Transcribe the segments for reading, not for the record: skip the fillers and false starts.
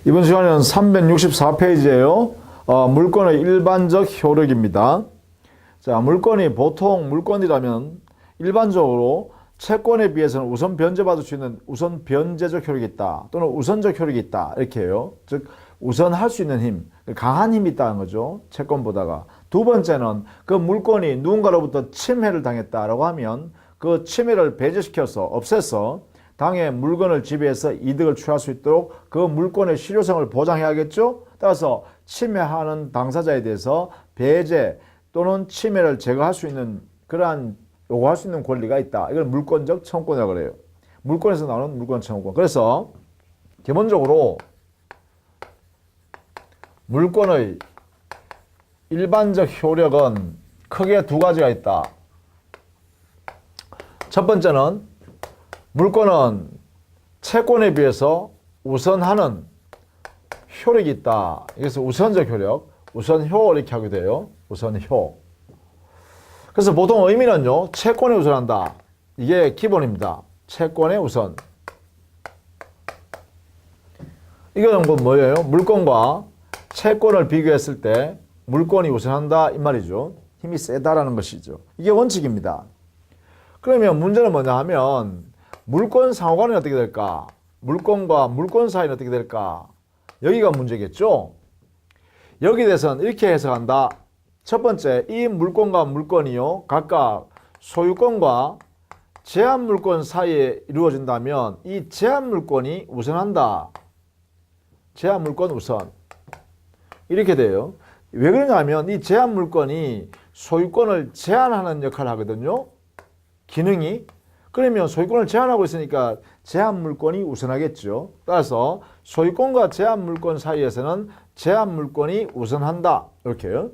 이번 시간은 364페이지예요. 물건의 일반적 효력입니다. 자, 물건이 보통 물건이라면 일반적으로 채권에 비해서는 우선 변제받을 수 있는 우선 변제적 효력이 있다. 또는 우선적 효력이 있다. 이렇게 해요. 즉 우선할 수 있는 힘, 강한 힘이 있다는 거죠. 채권보다가. 두 번째는 그 물건이 누군가로부터 침해를 당했다라고 하면 그 침해를 배제시켜서 없애서 당의 물건을 지배해서 이득을 취할 수 있도록 그 물건의 실효성을 보장해야겠죠. 따라서 침해하는 당사자에 대해서 배제 또는 침해를 제거할 수 있는 그러한 요구할 수 있는 권리가 있다. 이걸 물권적 청구권이라고 그래요. 물권에서 나오는 물권 청구권. 그래서 기본적으로 물권의 일반적 효력은 크게 두 가지가 있다. 첫 번째는 물권은 채권에 비해서 우선하는 효력이 있다. 그래서 우선적 효력, 우선효 이렇게 하게 돼요. 우선효. 그래서 보통 의미는요, 채권에 우선한다. 이게 기본입니다. 채권에 우선. 이거는 뭐예요? 물건과 채권을 비교했을 때 물건이 우선한다 이 말이죠. 힘이 세다라는 것이죠. 이게 원칙입니다. 그러면 문제는 뭐냐 하면 물권 상호간은 어떻게 될까? 물건과 물권 사이는 어떻게 될까? 여기가 문제겠죠? 여기에 대해서는 이렇게 해석한다. 첫 번째, 이 물건과 물건이요, 각각 소유권과 제한물권 사이에 이루어진다면 이 제한물권이 우선한다. 제한물권 우선. 이렇게 돼요. 왜 그러냐 하면 이 제한물권이 소유권을 제한하는 역할을 하거든요. 기능이. 그러면 소유권을 제한하고 있으니까 제한물권이 우선하겠죠. 따라서 소유권과 제한물권 사이에서는 제한물권이 우선한다. 이렇게요.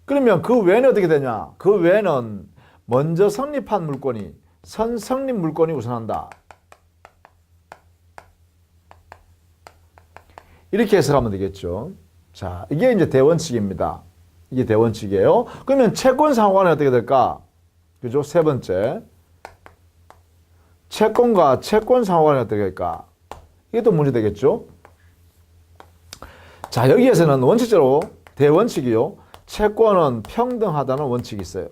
그러면 그 외에는 어떻게 되냐? 그 외에는 먼저 성립한 물건이 선성립 물건이 우선한다. 이렇게 해석하면 되겠죠. 자, 이게 이제 대원칙입니다. 이게 대원칙이에요. 그러면 채권 상호간은 어떻게 될까? 그죠? 세 번째. 채권과 채권 상호간은 어떻게 될까? 이게 또 문제 되겠죠? 자, 여기에서는 원칙적으로 대원칙이요. 채권은 평등하다는 원칙이 있어요.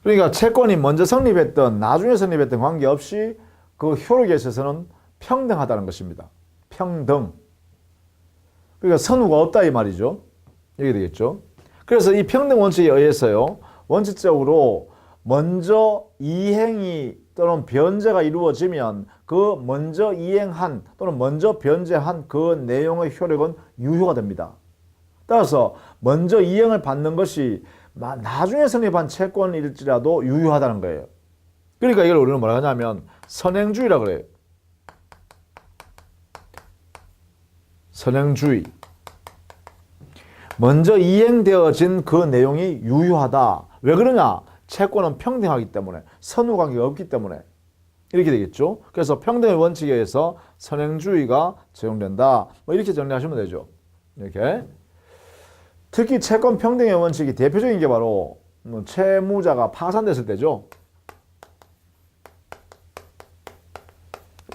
그러니까 채권이 먼저 성립했던 나중에 성립했던 관계없이 그 효력에 있어서는 평등하다는 것입니다. 평등. 그러니까 선후가 없다 이 말이죠. 이게 되겠죠. 그래서 이 평등 원칙에 의해서요. 원칙적으로 먼저 이행이 또는 변제가 이루어지면 그 먼저 이행한 또는 먼저 변제한 그 내용의 효력은 유효가 됩니다. 따라서 먼저 이행을 받는 것이 나중에 성립한 채권일지라도 유효하다는 거예요. 그러니까 이걸 우리는 뭐라 하냐면 선행주의라고 그래요. 선행주의. 먼저 이행되어진 그 내용이 유효하다. 왜 그러냐? 채권은 평등하기 때문에, 선후관계가 없기 때문에 이렇게 되겠죠. 그래서 평등의 원칙에 의해서 선행주의가 적용된다. 뭐 이렇게 정리하시면 되죠. 이렇게. 특히 채권 평등의 원칙이 대표적인 게 바로 채무자가 파산됐을 때죠.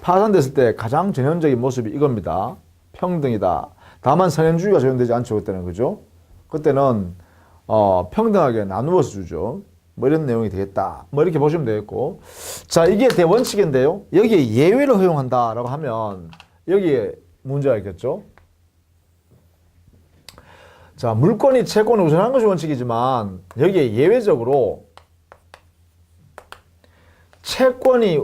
파산됐을 때 가장 전형적인 모습이 이겁니다. 평등이다. 다만 선행주의가 적용되지 않죠. 그때는. 그죠? 그때는 평등하게 나누어서 주죠. 뭐 이런 내용이 되겠다. 뭐 이렇게 보시면 되겠고. 자, 이게 대원칙인데요. 여기에 예외를 허용한다라고 하면 여기에 문제가 있겠죠. 자, 물건이 채권을 우선하는 것이 원칙이지만 여기에 예외적으로 채권이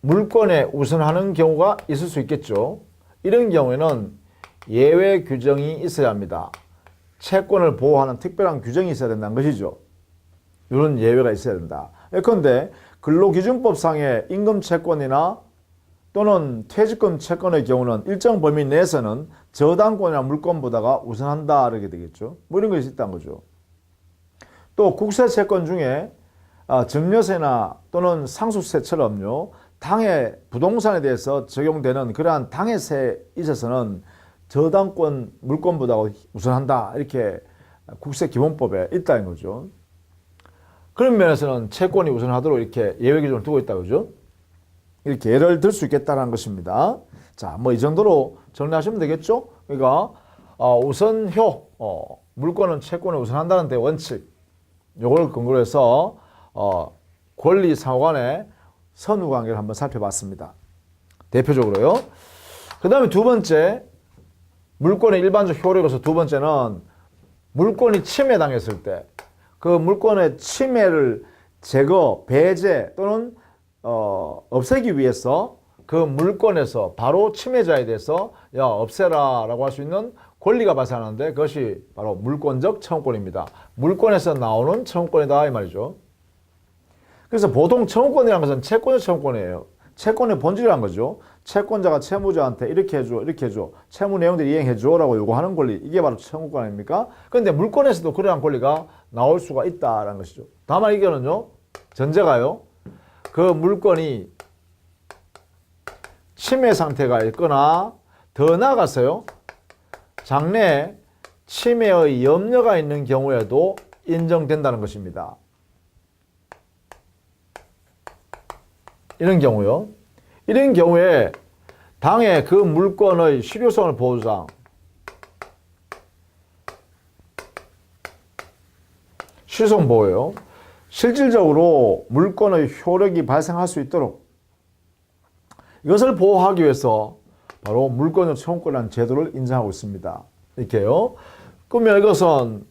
물건에 우선하는 경우가 있을 수 있겠죠. 이런 경우에는 예외 규정이 있어야 합니다. 채권을 보호하는 특별한 규정이 있어야 된다는 것이죠. 이런 예외가 있어야 된다. 예컨대 근로기준법상의 임금채권이나 또는 퇴직금 채권의 경우는 일정 범위 내에서는 저당권이나 물권보다가 우선한다 이렇게 되겠죠. 뭐 이런 것이 있다는 거죠. 또 국세채권 중에 증여세나 또는 상속세처럼요. 당해 부동산에 대해서 적용되는 그러한 당해세에 있어서는 저당권 물권보다 우선한다 이렇게 국세기본법에 있다는 거죠. 그런 면에서는 채권이 우선하도록 이렇게 예외 기준을 두고 있다 그죠? 이렇게 예를 들 수 있겠다는 것입니다. 자, 뭐 이 정도로 정리하시면 되겠죠? 그러니까 우선효, 물권은 채권에 우선한다는 데 원칙, 요걸 근거로 해서 권리 상호간의 선후 관계를 한번 살펴봤습니다. 대표적으로요. 그 다음에 두 번째, 물권의 일반적 효력에서 두 번째는 물권이 침해당했을 때 그 물권의 침해를 제거, 배제 또는 없애기 위해서 그 물권에서 바로 침해자에 대해서 야 없애라 라고 할 수 있는 권리가 발생하는데 그것이 바로 물권적 청구권입니다. 물권에서 나오는 청구권이다 이 말이죠. 그래서 보통 청구권이라는 것은 채권의 청구권이에요. 채권의 본질이라는 거죠. 채권자가 채무자한테 이렇게 해줘, 이렇게 해줘, 채무 내용들 이행해줘 라고 요구하는 권리, 이게 바로 청구권 아닙니까? 그런데 물권에서도 그러한 권리가 나올 수가 있다는 것이죠. 다만 이거는요, 전제가요, 그 물권이 침해 상태가 있거나 더 나아가서요, 장래에 침해의 염려가 있는 경우에도 인정된다는 것입니다. 이런 경우요. 이런 경우에 당의 그 물권의 실효성을 보호상 실효성 보호요. 실질적으로 물권의 효력이 발생할 수 있도록 이것을 보호하기 위해서 바로 물권적 청구권이라는 제도를 인정하고 있습니다. 이렇게요. 그러면 이것은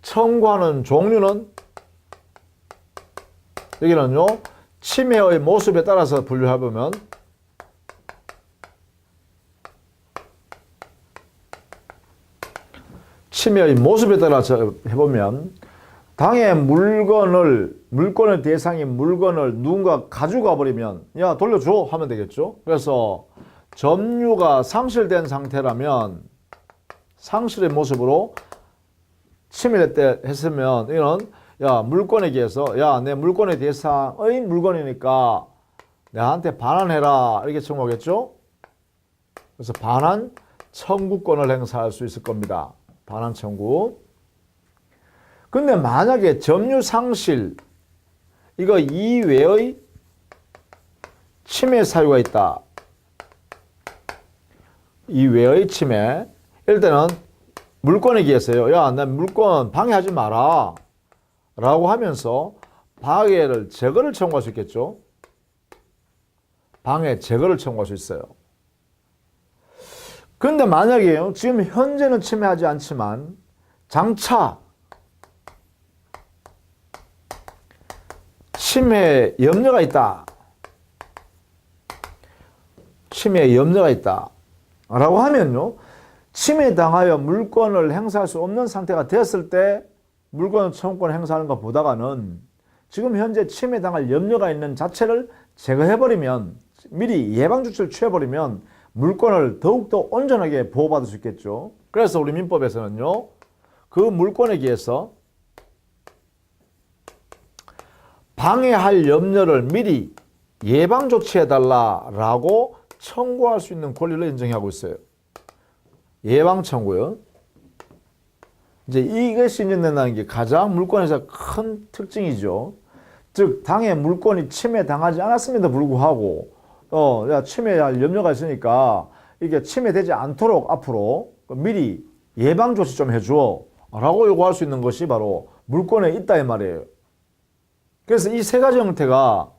청구하는 종류는 여기는요. 침해의 모습에 따라서 분류해보면 침해의 모습에 따라서 해보면 당의 물건의 대상인 물건을 누군가 가져가 버리면 야 돌려줘 하면 되겠죠. 그래서 점유가 상실된 상태라면 상실의 모습으로 침해했으면 이는 야 물권에 의해서 야 내 물권의 대상의 물건이니까 내한테 반환해라 이렇게 청구하겠죠. 그래서 반환 청구권을 행사할 수 있을 겁니다. 반환 청구. 근데 만약에 점유 상실 이거 이외의 침해 사유가 있다. 이외의 침해. 이럴 때는 물권에 의해서요. 야, 내 물권 방해하지 마라. 라고 하면서 방해를 제거를 청구할 수 있겠죠. 방해 제거를 청구할 수 있어요. 그런데 만약에요. 지금 현재는 침해하지 않지만 장차 침해 염려가 있다. 침해 염려가 있다. 라고 하면요. 침해당하여 물권을 행사할 수 없는 상태가 되었을 때 물권 청구권 행사하는 것보다는 지금 현재 침해당할 염려가 있는 자체를 제거해버리면 미리 예방조치를 취해버리면 물권을 더욱더 온전하게 보호받을 수 있겠죠. 그래서 우리 민법에서는요. 그 물권에 의해서 방해할 염려를 미리 예방조치해달라고 청구할 수 있는 권리를 인정하고 있어요. 예방청구요. 이제 이것이 인정된다는 게 가장 물권에서 큰 특징이죠. 즉 당의 물권이 침해당하지 않았음에도 불구하고 침해할 염려가 있으니까 이게 침해되지 않도록 앞으로 미리 예방조치 좀 해줘 라고 요구할 수 있는 것이 바로 물권에 있다 이 말이에요. 그래서 이 세 가지 형태가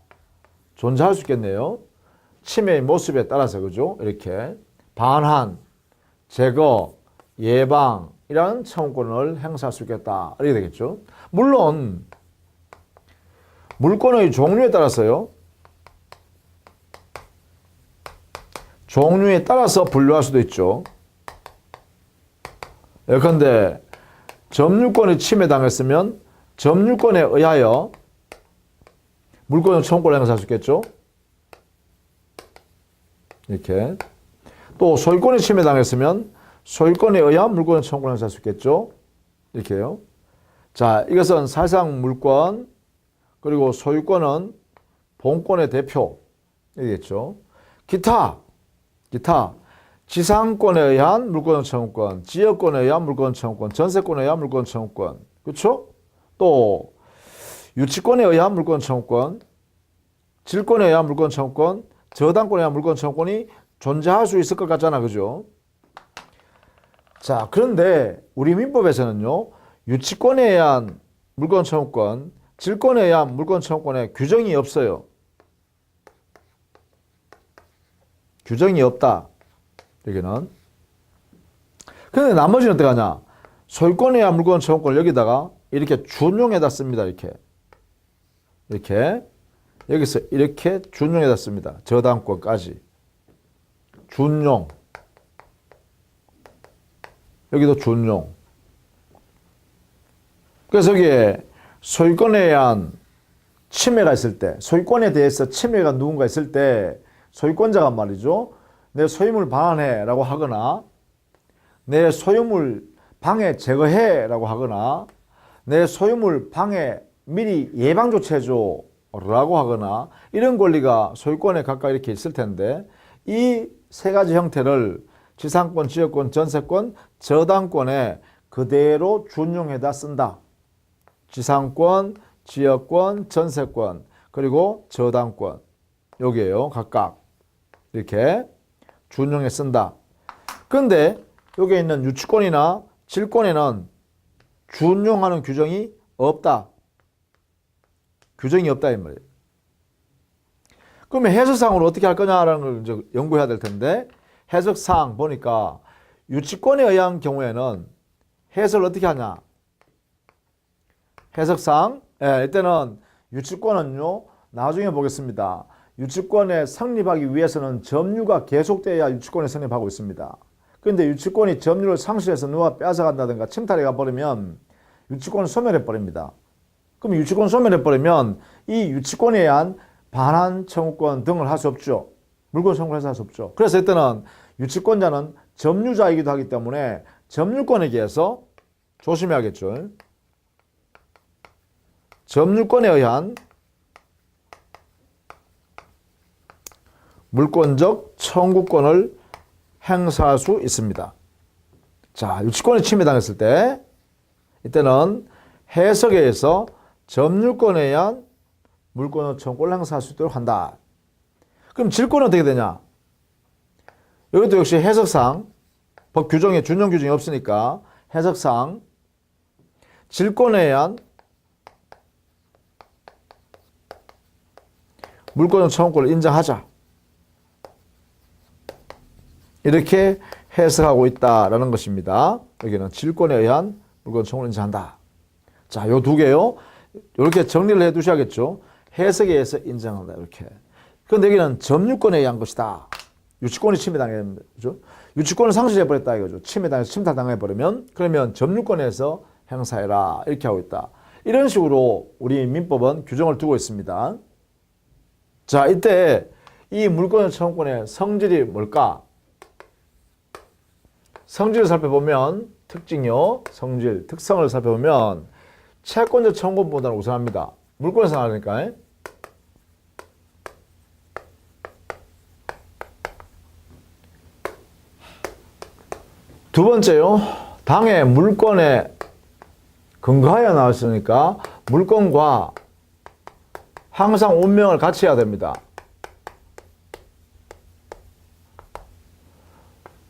존재할 수 있겠네요. 침해의 모습에 따라서 그죠? 이렇게 반환, 제거, 예방이라는 청구권을 행사할 수 있겠다. 이렇게 되겠죠. 물론 물권의 종류에 따라서요. 종류에 따라서 분류할 수도 있죠. 예컨대 점유권이 침해당했으면 점유권에 의하여 물권의 청구권을 행사할 수 있겠죠. 이렇게. 또 소유권이 침해당했으면 소유권에 의한 물권의 청구권을 행사할 수 있겠죠. 이렇게요. 자, 이것은 사실상 물권 그리고 소유권은 본권의 대표이겠죠. 기타 지상권에 의한 물권 청구권, 지역권에 의한 물권 청구권, 전세권에 의한 물권 청구권, 그렇죠? 또 유치권에 의한 물권 청구권, 질권에 의한 물권 청구권, 저당권에 의한 물권 청구권이 존재할 수 있을 것 같잖아. 그죠? 자, 그런데 우리 민법에서는요, 유치권에 의한 물권 청구권, 질권에 의한 물권 청구권에 규정이 없어요. 규정이 없다. 여기는. 근데 나머지는 어떻게 하냐? 소유권에 의한 물권 청구권을 여기다가 이렇게 준용해다 씁니다. 이렇게. 여기서 이렇게 준용해다 씁니다. 저당권까지. 준용. 여기도 준용. 그래서 여기에 소유권에 의한 침해가 있을 때, 소유권에 대해서 침해가 누군가 있을 때 소유권자가 말이죠. 내 소유물 반환해 라고 하거나 내 소유물 방해 제거해 라고 하거나 내 소유물 방해 미리 예방 조치해줘 라고 하거나 이런 권리가 소유권에 각각 이렇게 있을 텐데 이 세 가지 형태를 지상권, 지역권, 전세권, 저당권에 그대로 준용해다 쓴다. 지상권, 지역권, 전세권, 그리고 저당권. 여기에요. 각각. 이렇게 준용해 쓴다. 그런데 여기에 있는 유치권이나 질권에는 준용하는 규정이 없다. 규정이 없다 이 말이에요. 그러면 해석상으로 어떻게 할 거냐라는 걸 이제 연구해야 될 텐데 해석상 보니까 유치권에 의한 경우에는 해석을 어떻게 하냐. 해석상 이때는 유치권은요. 나중에 보겠습니다. 유치권에 성립하기 위해서는 점유가 계속돼야 유치권에 성립하고 있습니다. 그런데 유치권이 점유를 상실해서 누가 뺏어간다든가 침탈해 가버리면 유치권을 소멸해버립니다. 그럼 유치권 소멸해버리면 이 유치권에 의한 반환 청구권 등을 할 수 없죠. 물권 청구를 해서 할 수 없죠. 그래서 이때는 유치권자는 점유자이기도 하기 때문에 점유권에 의해서 조심해야겠죠. 점유권에 의한 물권적 청구권을 행사할 수 있습니다. 자, 유치권이 침해당했을 때 이때는 해석에 의해서 점유권에 의한 물권적 청구권을 행사할 수 있도록 한다. 그럼 질권은 어떻게 되냐? 여기도 역시 해석상 법 규정에 준용 규정이 없으니까 해석상 질권에 의한 물권적 청구권을 인정하자. 이렇게 해석하고 있다라는 것입니다. 여기는 질권에 의한 물권 청구를 인정한다. 자, 요 두 개요. 이렇게 정리를 해 두셔야겠죠. 해석에 의해서 인정한다. 이렇게. 그런데 여기는 점유권에 의한 것이다. 유치권이 침해당했는 거죠. 유치권을 상실해버렸다 이거죠. 침해당해서 침탈당해버리면 그러면 점유권에서 행사해라. 이렇게 하고 있다. 이런 식으로 우리 민법은 규정을 두고 있습니다. 자, 이때 이 물권 청구권의 성질이 뭘까? 성질을 살펴보면 특징요. 성질, 특성을 살펴보면 채권적 청구권보다는 우선합니다. 물권에서 나가니까. 두 번째요. 당의 물권에 근거하여 나왔으니까 물권과 항상 운명을 같이 해야 됩니다.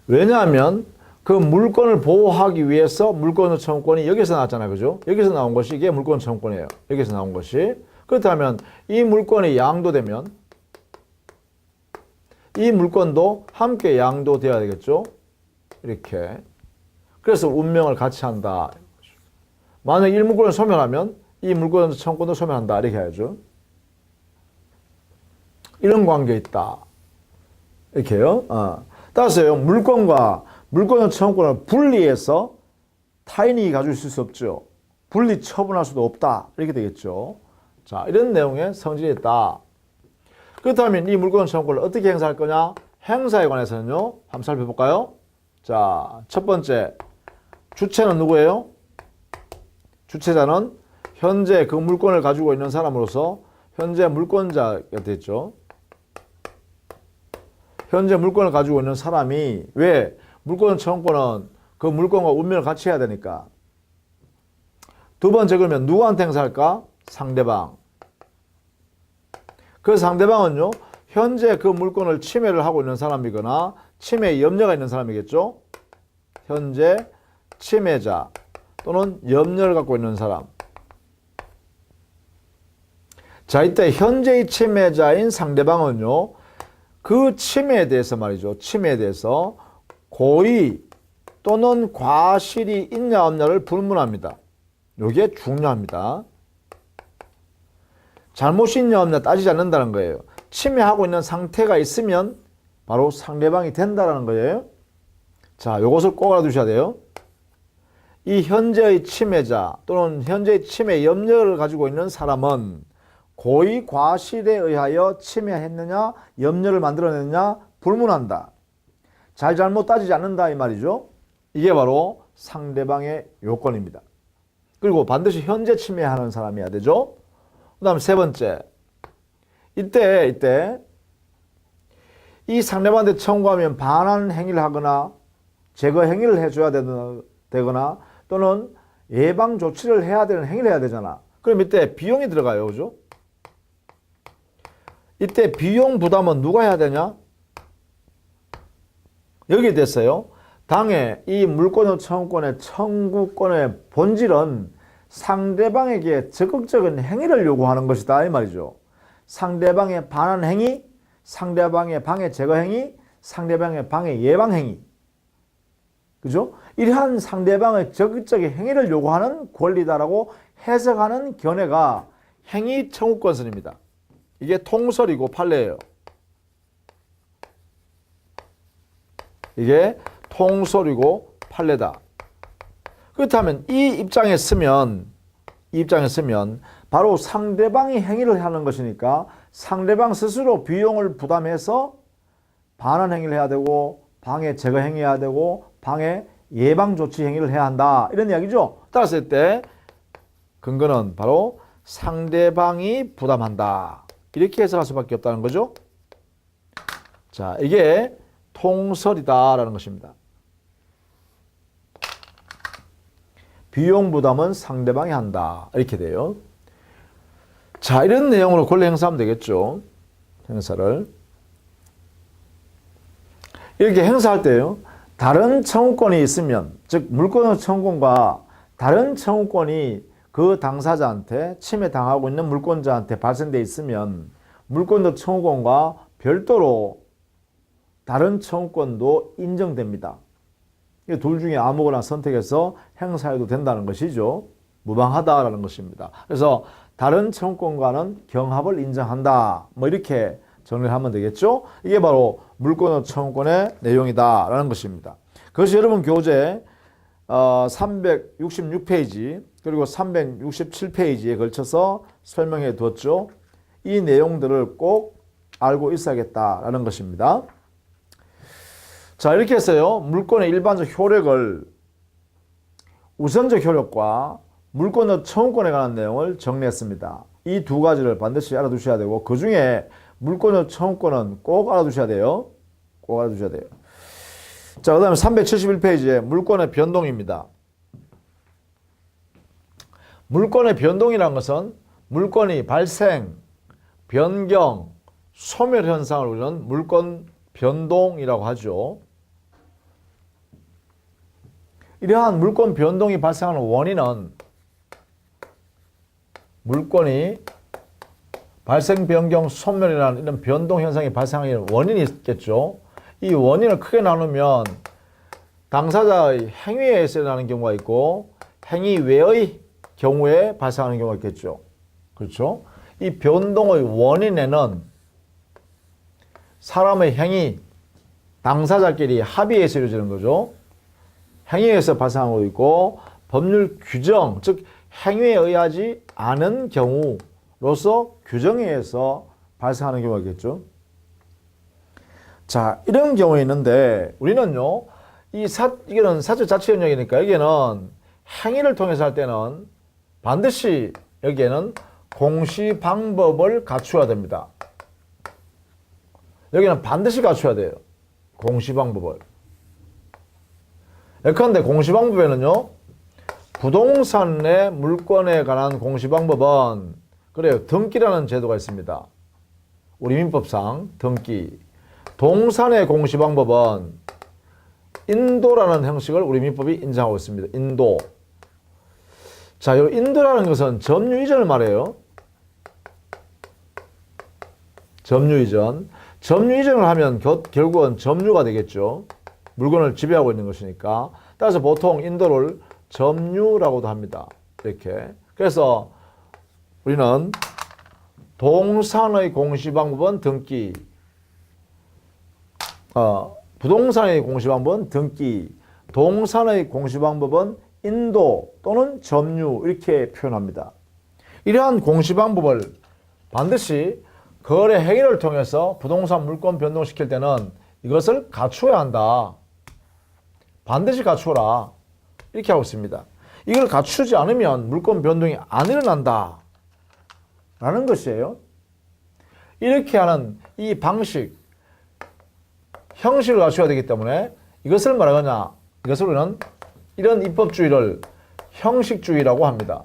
왜냐하면 그 물권을 보호하기 위해서 물권 청구권이 여기서 나왔잖아요. 그죠? 여기서 나온 것이 이게 물권 청구권이에요. 여기서 나온 것이. 그렇다면 이 물권이 양도되면 이 물권도 함께 양도되어야 되겠죠? 이렇게. 그래서 운명을 같이 한다. 만약 이 물권을 소멸하면 이 물권 청구권도 소멸한다. 이렇게 해야죠. 이런 관계에 있다. 이렇게요. 따라서요. 물권과 물권 청구권을 분리해서 타인이 가지고 있을 수 없죠. 분리 처분할 수도 없다. 이렇게 되겠죠. 자, 이런 내용의 성질이 있다. 그렇다면 이 물권 청구권을 어떻게 행사할 거냐? 행사에 관해서는요. 한번 살펴볼까요? 자, 첫 번째. 주체는 누구예요? 주체자는 현재 그 물권을 가지고 있는 사람으로서 현재 물권자가 됐죠. 현재 물권을 가지고 있는 사람이 왜? 물권 청구권은 그 물권과 운명을 같이 해야 되니까. 두 번째 그러면 누구한테 행사할까? 상대방. 그 상대방은요, 현재 그 물건을 침해를 하고 있는 사람이거나 침해 염려가 있는 사람이겠죠. 현재 침해자 또는 염려를 갖고 있는 사람. 자, 이때 현재의 침해자인 상대방은요, 그 침해에 대해서 말이죠. 침해에 대해서 고의 또는 과실이 있냐 없냐를 불문합니다. 이게 중요합니다. 잘못이 있냐 없냐 따지지 않는다는 거예요. 침해하고 있는 상태가 있으면 바로 상대방이 된다는 거예요. 자, 요것을 꼭 알아두셔야 돼요. 이 현재의 침해자 또는 현재의 침해 염려를 가지고 있는 사람은 고의 과실에 의하여 침해했느냐 염려를 만들어냈느냐 불문한다. 잘못 따지지 않는다 이 말이죠. 이게 바로 상대방의 요건입니다. 그리고 반드시 현재 침해하는 사람이어야 되죠. 그 다음 세 번째, 이때 이 상대방한테 청구하면 반환 행위를 하거나 제거 행위를 해줘야 되거나 또는 예방 조치를 해야 되는 행위를 해야 되잖아. 그럼 이때 비용이 들어가요. 그죠? 이때 비용 부담은 누가 해야 되냐? 여기에 됐어요. 당해 이 물권의 청구권의 청구권의 본질은 상대방에게 적극적인 행위를 요구하는 것이다 이 말이죠. 상대방의 반환 행위, 상대방의 방해 제거 행위, 상대방의 방해 예방 행위. 그죠? 이러한 상대방의 적극적인 행위를 요구하는 권리다라고 해석하는 견해가 행위 청구권선입니다. 이게 통설이고 판례예요. 이게 통설이고 판례다. 그렇다면 이 입장에 쓰면 바로 상대방이 행위를 하는 것이니까 상대방 스스로 비용을 부담해서 반환 행위를 해야 되고 방해 제거 행위해야 되고 방해 예방 조치 행위를 해야 한다. 이런 이야기죠. 따라서 이때 근거는 바로 상대방이 부담한다. 이렇게 해석할 수밖에 없다는 거죠. 자, 이게 통설이다라는 것입니다. 비용 부담은 상대방이 한다. 이렇게 돼요. 자, 이런 내용으로 권리 행사하면 되겠죠. 행사를. 이렇게 행사할 때요. 다른 청구권이 있으면, 즉 물권의 청구권과 다른 청구권이 그 당사자한테 침해당하고 있는 물권자한테 발생돼 있으면 물권적 청구권과 별도로 다른 청구권도 인정됩니다. 둘 중에 아무거나 선택해서 행사해도 된다는 것이죠. 무방하다라는 것입니다. 그래서 다른 청구권과는 경합을 인정한다. 뭐 이렇게 정리를 하면 되겠죠. 이게 바로 물권의 청구권의 내용이다라는 것입니다. 그것이 여러분 교재 366페이지 그리고 367페이지에 걸쳐서 설명해 두었죠. 이 내용들을 꼭 알고 있어야겠다라는 것입니다. 자, 이렇게 해서요. 물권의 일반적 효력을 우선적 효력과 물권의 청구권에 관한 내용을 정리했습니다. 이 두 가지를 반드시 알아두셔야 되고 그 중에 물권의 청구권은 꼭 알아두셔야 돼요. 꼭 알아두셔야 돼요. 자, 그 다음에 371페이지에 물권의 변동입니다. 물권의 변동이라는 것은 물권이 발생, 변경, 소멸 현상을 우리는 물권 변동이라고 하죠. 이러한 물권 변동이 발생하는 원인은 물권이 발생, 변경, 소멸이라는 이런 변동 현상이 발생하는 원인이 있겠죠. 이 원인을 크게 나누면 당사자의 행위에 의해서 일어나는 경우가 있고 행위 외의 경우에 발생하는 경우가 있겠죠. 그렇죠? 이 변동의 원인에는 사람의 행위, 당사자끼리 합의해서 이루어지는 거죠. 행위에 의해서 발생하는 것도 있고 법률 규정, 즉 행위에 의하지 않은 경우로서 규정에 의해서 발생하는 경우가 있겠죠. 자, 이런 경우에 있는데 우리는요, 이거는 사적 자치 영역이니까 여기에는 행위를 통해서 할 때는 반드시 여기에는 공시 방법을 갖추어야 됩니다. 여기는 반드시 갖춰야 돼요. 공시 방법을. 예컨대 공시 방법에는요, 부동산의 물권에 관한 공시 방법은 그래요. 등기라는 제도가 있습니다. 우리 민법상 등기. 동산의 공시 방법은 인도라는 형식을 우리 민법이 인정하고 있습니다. 인도. 자, 이 인도라는 것은 점유 이전을 말해요. 점유 이전. 점유 이전을 하면 결국은 점유가 되겠죠. 물건을 지배하고 있는 것이니까. 따라서 보통 인도를 점유라고도 합니다. 이렇게. 그래서 우리는 동산의 공시 방법은 등기. 부동산의 공시 방법은 등기. 동산의 공시 방법은 인도 또는 점유 이렇게 표현합니다. 이러한 공시 방법을 반드시 거래 행위를 통해서 부동산 물권 변동시킬 때는 이것을 갖추어야 한다. 반드시 갖추어라. 이렇게 하고 있습니다. 이걸 갖추지 않으면 물권 변동이 안 일어난다. 라는 것이에요. 이렇게 하는 이 방식, 형식을 갖춰야 되기 때문에 이것을 말하거나 이것을 우리는 이런 입법주의를 형식주의라고 합니다.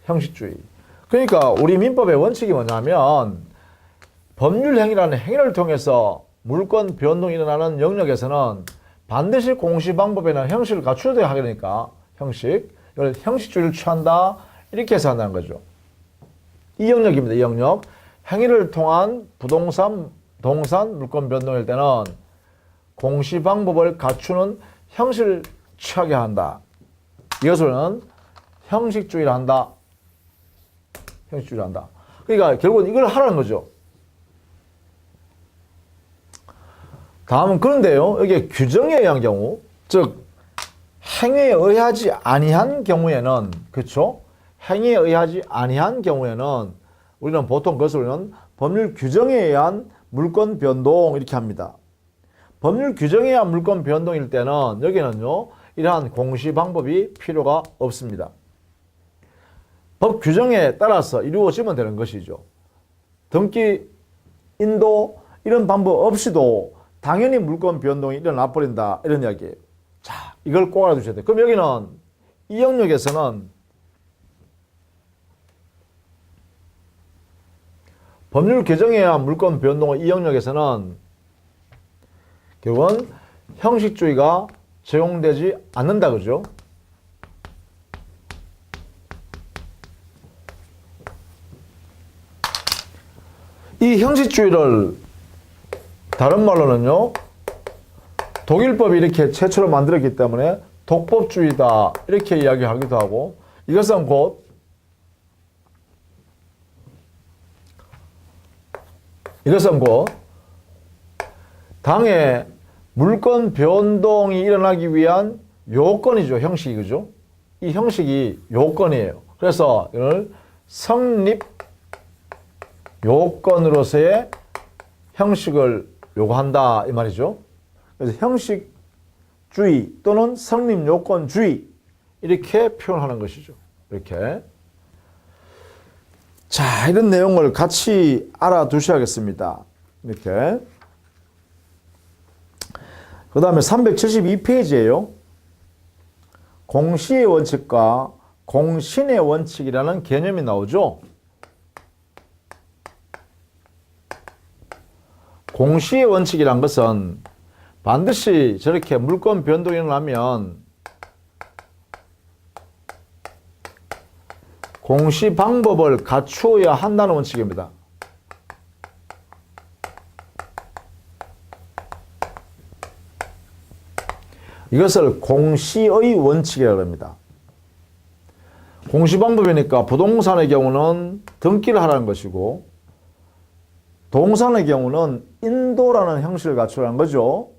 형식주의. 그러니까 우리 민법의 원칙이 뭐냐면 법률 행위라는 행위를 통해서 물권 변동이 일어나는 영역에서는 반드시 공시 방법이나 형식을 갖추어야 하게 되니까 형식. 이걸 형식주의를 취한다. 이렇게 해서 한다는 거죠. 이 영역입니다. 이 영역. 행위를 통한 동산 물권 변동일 때는 공시 방법을 갖추는 형식을 취하게 한다. 이것을 형식주의를 한다. 형식주의를 한다. 그러니까 결국은 이걸 하라는 거죠. 다음은 그런데요. 여기 규정에 의한 경우, 즉 행위에 의하지 아니한 경우에는, 그렇죠? 행위에 의하지 아니한 경우에는 우리는 보통 그것을 법률 규정에 의한 물권 변동 이렇게 합니다. 법률 규정에 의한 물권 변동일 때는 여기는요, 이러한 공시 방법이 필요가 없습니다. 법 규정에 따라서 이루어지면 되는 것이죠. 등기, 인도 이런 방법 없이도 당연히 물권 변동이 일어나 버린다 이런 이야기예요. 자, 이걸 꼭 알아두셔야 돼요. 그럼 여기는 이 영역에서는 법률 규정에 의한 물권 변동의 이 영역에서는 결국은 형식주의가 적용되지 않는다, 그죠? 이 형식주의를 다른 말로는요, 독일법이 이렇게 최초로 만들었기 때문에 독법주의다 이렇게 이야기하기도 하고, 이것은 곧 당의 물권 변동이 일어나기 위한 요건이죠. 형식이, 그죠? 이 형식이 요건이에요. 그래서 이걸 성립 요건으로서의 형식을 요구한다 이 말이죠. 그래서 형식주의 또는 성립 요건주의 이렇게 표현하는 것이죠. 이렇게. 자, 이런 내용을 같이 알아두셔야겠습니다. 이렇게. 그 다음에 372페이지에요. 공시의 원칙과 공신의 원칙이라는 개념이 나오죠. 공시의 원칙이란 것은 반드시 저렇게 물권 변동이 일어나면 공시 방법을 갖추어야 한다는 원칙입니다. 이것을 공시의 원칙이라고 합니다. 공시 방법이니까 부동산의 경우는 등기를 하라는 것이고 동산의 경우는 인도라는 형식을 갖추라는 거죠.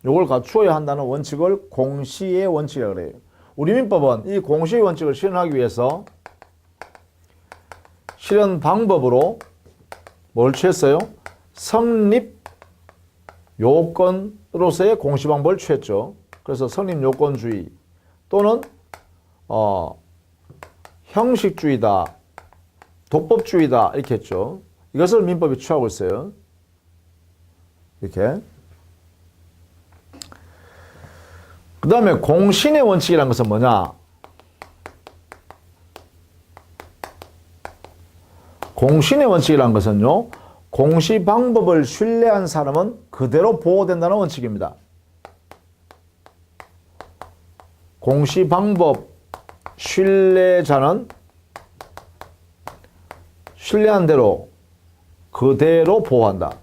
이걸 갖추어야 한다는 원칙을 공시의 원칙이라고 그래요. 우리 민법은 이 공시의 원칙을 실현하기 위해서 실현 방법으로 뭘 취했어요? 성립 요건으로서의 공시 방법을 취했죠. 그래서 성립 요건주의 또는 형식주의다, 독법주의다 이렇게 했죠. 이것을 민법이 취하고 있어요. 이렇게. 그 다음에 공신의 원칙이라는 것은 뭐냐? 공신의 원칙이라는 것은요, 공시 방법을 신뢰한 사람은 그대로 보호된다는 원칙입니다. 공시 방법 신뢰자는 신뢰한 대로 그대로 보호한다.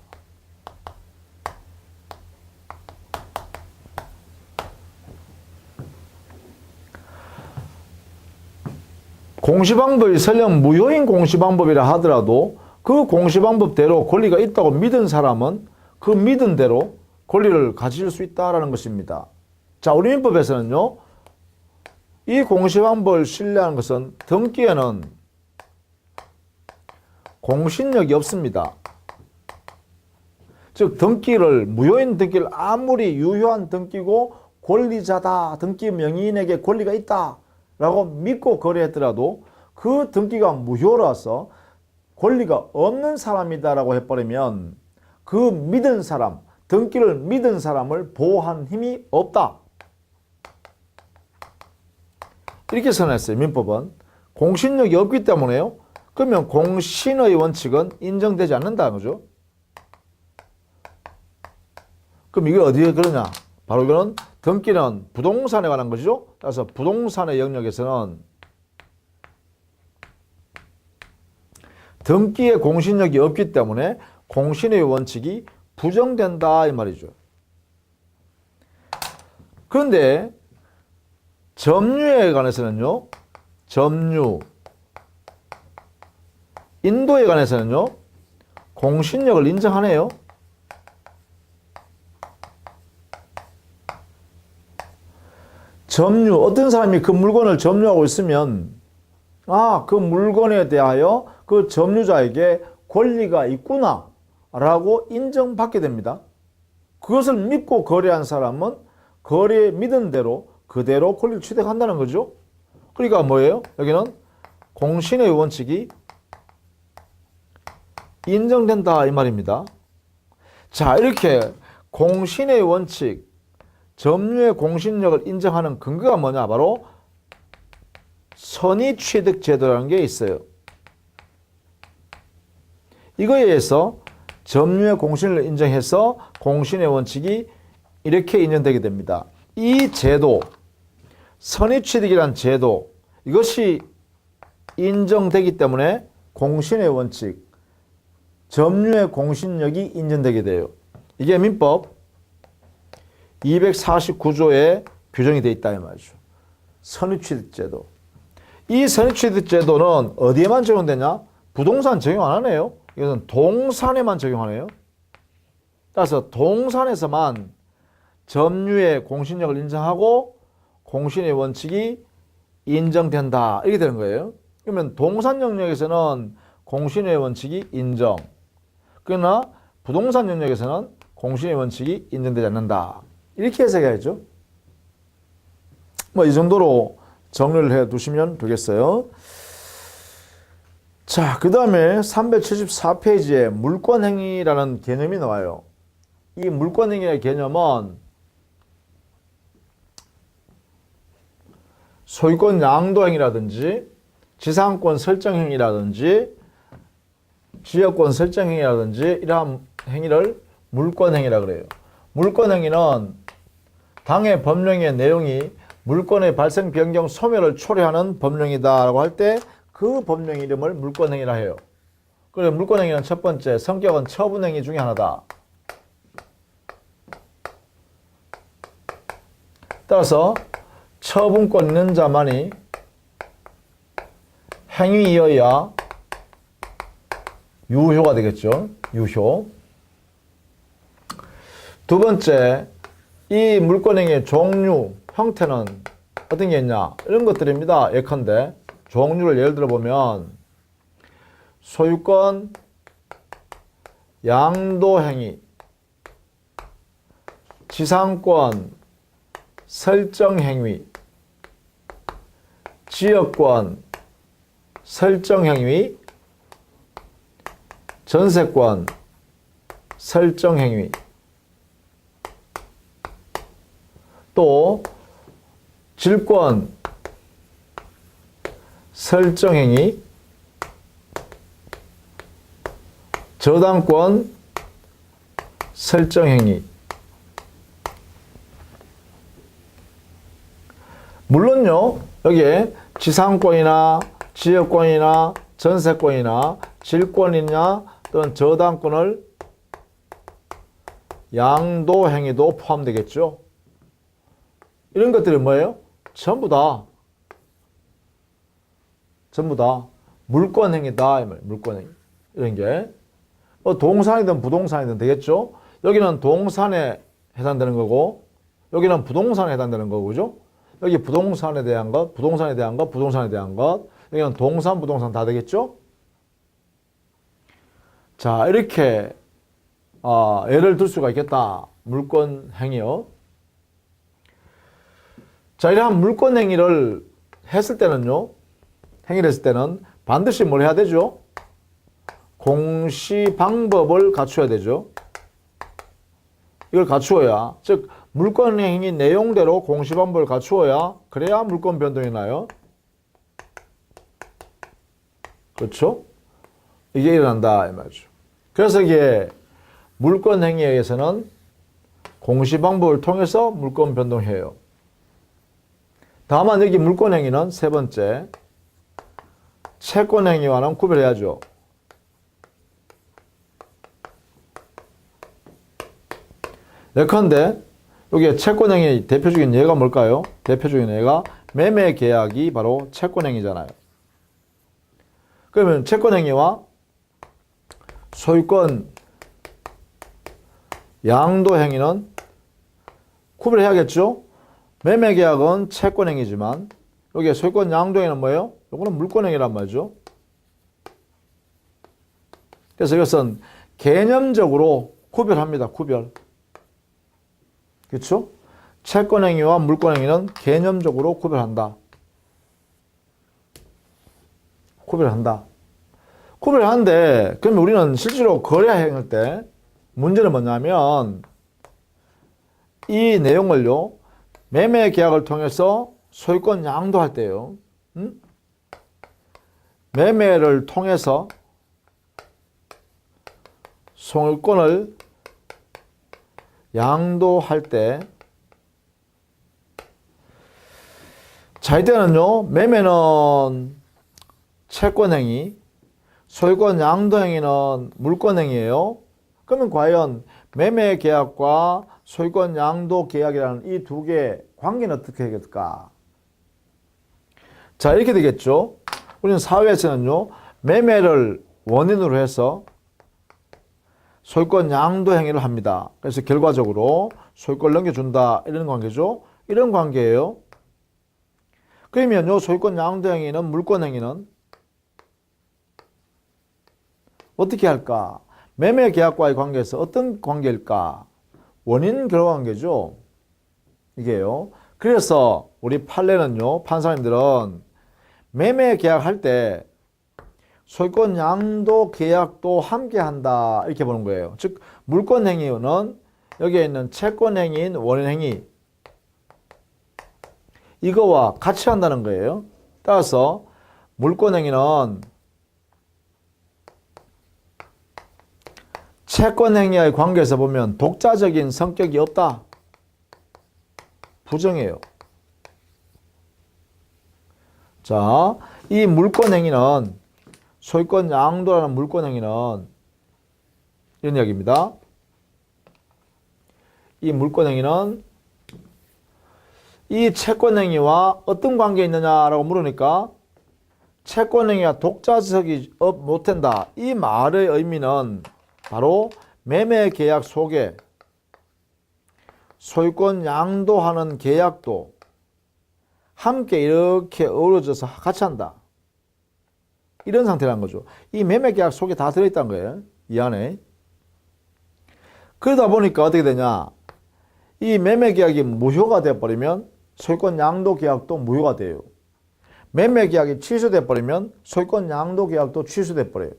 공시방법이 설령 무효인 공시방법이라 하더라도 그 공시방법대로 권리가 있다고 믿은 사람은 그 믿은 대로 권리를 가질 수 있다는 것입니다. 자, 우리 민법에서는요, 이 공시방법을 신뢰하는 것은 등기에는 공신력이 없습니다. 즉, 등기를, 무효인 등기를 아무리 유효한 등기고 권리자다, 등기 명의인에게 권리가 있다 라고 믿고 거래했더라도 그 등기가 무효라서 권리가 없는 사람이다라고 해버리면 그 믿은 사람, 등기를 믿은 사람을 보호한 힘이 없다. 이렇게 선언했어요. 민법은. 공신력이 없기 때문에요. 그러면 공신의 원칙은 인정되지 않는다는 거죠. 그럼 이게 어디에 그러냐? 바로 이거는 등기는 부동산에 관한 것이죠. 따라서 부동산의 영역에서는 등기의 공신력이 없기 때문에 공신의 원칙이 부정된다 이 말이죠. 그런데 점유에 관해서는요, 점유, 인도에 관해서는요, 공신력을 인정하네요. 점유, 어떤 사람이 그 물건을 점유하고 있으면 그 물건에 대하여 그 점유자에게 권리가 있구나 라고 인정받게 됩니다. 그것을 믿고 거래한 사람은 거래에 믿은 대로 그대로 권리를 취득한다는 거죠. 그러니까 뭐예요? 여기는 공신의 원칙이 인정된다 이 말입니다. 자, 이렇게 공신의 원칙, 점유의 공신력을 인정하는 근거가 뭐냐? 바로 선의취득제도라는 게 있어요. 이거에 의해서 점유의 공신을 인정해서 공신의 원칙이 이렇게 인정되게 됩니다. 이 제도, 선의취득이란 제도, 이것이 인정되기 때문에 공신의 원칙, 점유의 공신력이 인정되게 돼요. 이게 민법 249조에 규정이 되어 있다 이 말이죠. 선의취득제도. 이 선의취득제도는 어디에만 적용되냐? 부동산 적용 안 하네요. 이것은 동산에만 적용하네요. 따라서 동산에서만 점유의 공신력을 인정하고 공신의 원칙이 인정된다 이렇게 되는 거예요. 그러면 동산 영역에서는 공신의 원칙이 인정. 그러나 부동산 영역에서는 공신의 원칙이 인정되지 않는다. 이렇게 해석해야죠. 뭐 이 정도로 정리를 해 두시면 되겠어요. 자, 그 다음에 374페이지에 물권행위라는 개념이 나와요. 이 물권행위의 개념은 소유권 양도행위라든지 지상권 설정행위라든지 지역권 설정행위라든지 이러한 행위를 물권행위라고 그래요. 물권행위는 당해 법령의 내용이 물권의 발생, 변경, 소멸을 초래하는 법령이다라고 할 때 그 법령 이름을 물권행위라 해요. 그래서 물권행위는 첫 번째, 성격은 처분행위 중에 하나다. 따라서 처분권 있는 자만이 행위이어야 유효가 되겠죠. 유효. 두 번째, 이 물권행위의 종류, 형태는 어떤 게 있냐? 이런 것들입니다. 예컨대 종류를 예를 들어 보면 소유권 양도행위, 지상권 설정행위, 지역권 설정행위, 전세권 설정행위, 또 질권 설정행위, 저당권 설정 행위. 물론요, 여기에 지상권이나 지역권이나 전세권이나 질권이나 또는 저당권을 양도 행위도 포함되겠죠. 이런 것들이 뭐예요? 전부 다 물권 행위다. 이 말, 물권 행위. 이런 게 뭐 동산이든 부동산이든 되겠죠. 여기는 동산에 해당되는 거고, 여기는 부동산에 해당되는 거고, 그죠? 여기 부동산에 대한 것, 부동산에 대한 것, 부동산에 대한 것, 여기는 동산, 부동산 다 되겠죠? 자, 이렇게 예를 들 수가 있겠다. 물권 행위요. 자, 이러한 물권 행위를 했을 때는요, 행위를 했을 때는 반드시 뭘 해야 되죠? 공시 방법을 갖춰야 되죠. 이걸 갖추어야, 즉 물권 행위 내용대로 공시 방법을 갖추어야 그래야 물권 변동이 나요. 그렇죠? 이게 일어난다 이 말이죠. 그래서 이게 물권 행위에 의해서는 공시 방법을 통해서 물권 변동해요. 다만 여기 물권 행위는 세 번째 채권 행위와는 구별해야죠. 예컨대 여기에 채권 행위 대표적인 예가 뭘까요? 대표적인 예가 매매 계약이 바로 채권 행위잖아요. 그러면 채권 행위와 소유권 양도 행위는 구별해야겠죠? 매매 계약은 채권 행위지만 여기에 소유권 양도 행위는 뭐예요? 이거는 물권 행위란 말이죠. 그래서 이것은 개념적으로 구별합니다. 구별. 그렇죠? 채권 행위와 물권 행위는 개념적으로 구별한다. 구별하는데 그러면 우리는 실제로 거래 행할 때 문제는 뭐냐면 이 내용을요. 매매 계약을 통해서 소유권 양도할 때요. 매매를 통해서 소유권을 양도할 때, 자, 이때는요, 매매는 채권행위, 소유권 양도행위는 물권행위예요. 그러면 과연 매매 계약과 소유권 양도 계약이라는 이 두 개의 관계는 어떻게 되겠을까? 자, 이렇게 되겠죠. 우리는 사회에서는요, 매매를 원인으로 해서 소유권 양도 행위를 합니다. 그래서 결과적으로 소유권을 넘겨준다. 이런 관계죠. 이런 관계예요. 그러면요, 소유권 양도 행위는 물권 행위는 어떻게 할까? 매매 계약과의 관계에서 어떤 관계일까? 원인 결과 관계죠. 이게요. 그래서 우리 판례는요, 판사님들은 매매 계약할 때 소유권 양도 계약도 함께 한다. 이렇게 보는 거예요. 즉, 물권 행위는 여기에 있는 채권 행위인 원인 행위. 이거와 같이 한다는 거예요. 따라서 물권 행위는 채권 행위와의 관계에서 보면 독자적인 성격이 없다. 부정해요. 자, 이 물권 행위는 소유권 양도라는 물권 행위는 이런 이야기입니다. 이 물권 행위는 이 채권 행위와 어떤 관계에 있느냐라고 물으니까 채권 행위가 독자적이 못한다. 이 말의 의미는 바로 매매 계약 속에 소유권 양도하는 계약도 함께 이렇게 어우러져서 같이 한다. 이런 상태라는 거죠. 이 매매 계약 속에 다 들어있다는 거예요. 이 안에. 그러다 보니까 어떻게 되냐. 이 매매 계약이 무효가 되어버리면 소유권 양도 계약도 무효가 돼요. 매매 계약이 취소돼 버리면 소유권 양도 계약도 취소돼 버려요.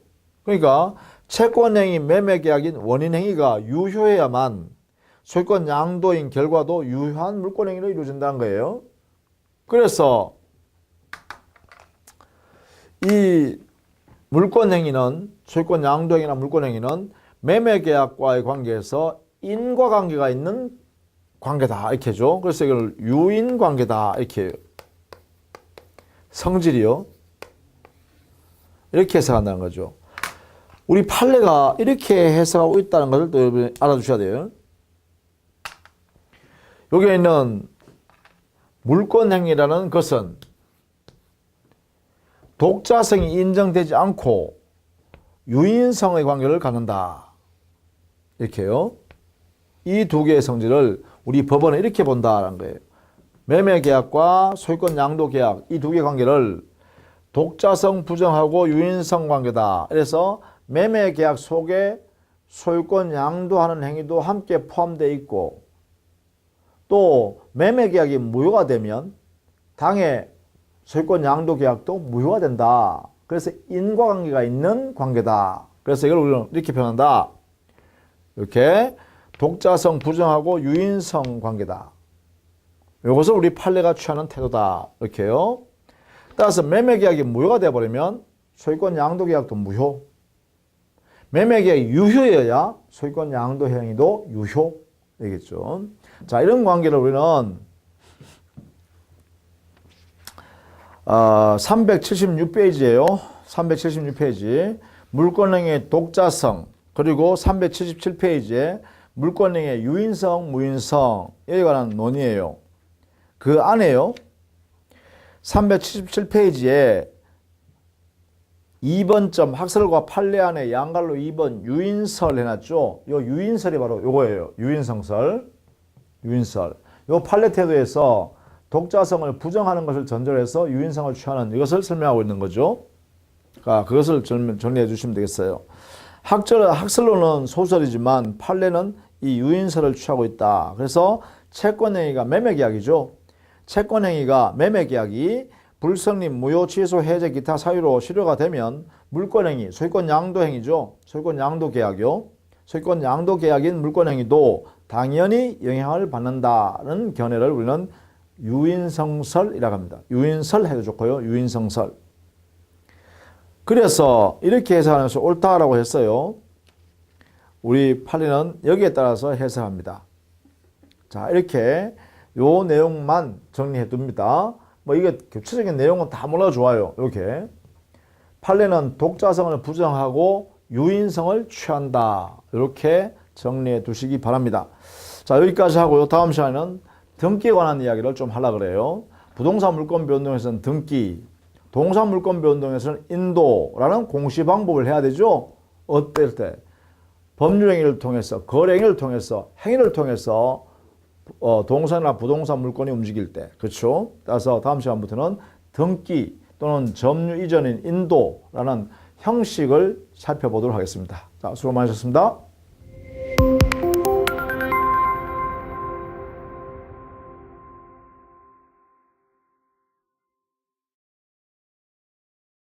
그러니까 채권행위 매매 계약인 원인행위가 유효해야만 소유권 양도인 결과도 유효한 물권행위로 이루어진다는 거예요. 그래서 이 물권행위는 소유권 양도행위나 물권행위는 매매계약과의 관계에서 인과관계가 있는 관계다 이렇게 죠. 그래서 이걸 유인관계다 이렇게 해요. 성질이요. 이렇게 해석한다는 거죠. 우리 판례가 이렇게 해석하고 있다는 것을 또 여러분이 알아두셔야 돼요. 여기에 있는 물권행위라는 것은 독자성이 인정되지 않고 유인성의 관계를 갖는다. 이렇게요. 이 두 개의 성질을 우리 법원은 이렇게 본다는 거예요. 매매계약과 소유권 양도계약 이 두 개의 관계를 독자성 부정하고 유인성 관계다. 그래서 매매계약 속에 소유권 양도하는 행위도 함께 포함되어 있고 또 매매계약이 무효가 되면 당해 소유권 양도계약도 무효가 된다. 그래서 인과관계가 있는 관계다. 그래서 이걸 우리는 이렇게 표현한다. 이렇게 독자성 부정하고 유인성 관계다. 이것을 우리 판례가 취하는 태도다. 이렇게요. 따라서 매매계약이 무효가 되어버리면 소유권 양도계약도 무효. 매매계약이 유효여야 소유권 양도 행위도 유효. 되겠죠. 자, 이런 관계를 우리는 376페이지예요. 376페이지. 물권행위의 독자성 그리고 377페이지에 물권행위의 유인성, 무인성에 관한 논의예요. 그 안에요. 377페이지에 2번점 학설과 판례 안에 양갈로 2번 유인설 해놨죠. 요 유인설이 바로 요거예요. 유인성설. 유인설. 요 판례 태도에서 독자성을 부정하는 것을 전제로 해서 유인성을 취하는 이것을 설명하고 있는 거죠. 그것을 정리해 주시면 되겠어요. 학설로는 소설이지만 판례는 이 유인설을 취하고 있다. 그래서 채권행위가 매매계약이죠. 채권행위가 매매계약이 불성립, 무효, 취소, 해제, 기타 사유로 실효가 되면 물권행위, 소유권 양도행위죠. 소유권 양도계약이요. 소유권 양도계약인 물권행위도 당연히 영향을 받는다는 견해를 우리는 유인성설이라고 합니다. 유인설 해도 좋고요. 유인성설. 그래서 이렇게 해석하면서 옳다라고 했어요. 우리 판례는 여기에 따라서 해석합니다. 자, 이렇게 요 내용만 정리해 둡니다. 뭐 이게 교체적인 내용은 다 몰라도 좋아요. 이렇게 판례는 독자성을 부정하고 유인성을 취한다. 이렇게 정리해 두시기 바랍니다. 자, 여기까지 하고요. 다음 시간에는 등기에 관한 이야기를 좀 하려고 그래요. 부동산 물권 변동에서는 등기, 동산 물권 변동에서는 인도라는 공시 방법을 해야 되죠. 어떨 때? 법률 행위를 통해서, 거래 행위를 통해서, 행위를 통해서 동산이나 부동산 물권이 움직일 때. 그렇죠? 따라서 다음 시간부터는 등기 또는 점유 이전인 인도라는 형식을 살펴보도록 하겠습니다. 자, 수고 많으셨습니다.